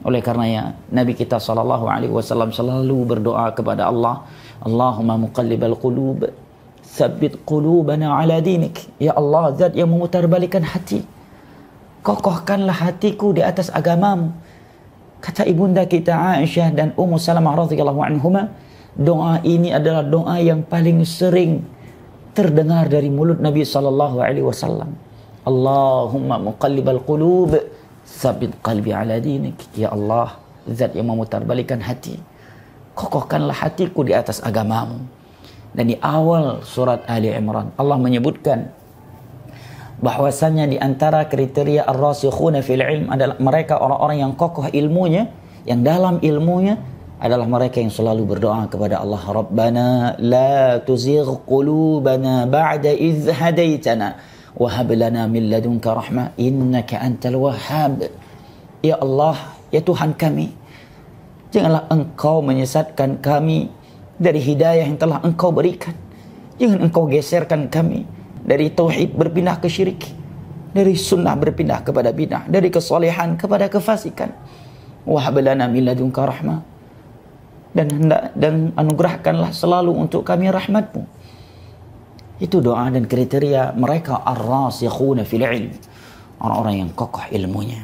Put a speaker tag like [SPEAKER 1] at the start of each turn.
[SPEAKER 1] Oleh karenanya Nabi kita SAW selalu berdoa kepada Allah, Allahumma muqallibal qulub, tsabbit qulubana ala dinik. Ya Allah, zat yang memutarbalikan hati, kokohkanlah hatiku di atas agamamu. Kata ibunda kita Aisyah dan Ummu Salamah radhiyallahu anhuma, doa ini adalah doa yang paling sering terdengar dari mulut Nabi SAW. Allahumma muqallibal qulub, tsabbit qalbi ala dinik. Ya Allah, zat yang memutarbalikan hati, kokohkanlah hatiku di atas agamamu. Dan di awal surat Ali Imran Allah menyebutkan bahwasanya di antara kriteria ar-rasikhuna fil ilm adalah mereka orang-orang yang kokoh ilmunya, yang dalam ilmunya adalah mereka yang selalu berdoa kepada Allah, Rabbana la tuzigh qulubana ba'da idh hadaitana wa hab lana min ladunka rahmah innaka antal wahhab. Ya Allah, ya Tuhan kami, janganlah Engkau menyesatkan kami dari hidayah yang telah Engkau berikan. Jangan Engkau geserkan kami dari tauhid berpindah ke syirik, dari sunnah berpindah kepada bid'ah, dari kesalehan kepada kefasikan. Wa hab lana min ladunka rahmah, dan anugerahkanlah selalu untuk kami rahmat-Mu. Itu doa dan kriteria mereka ar-rasikhuna fil ilm, orang-orang yang kokoh ilmunya.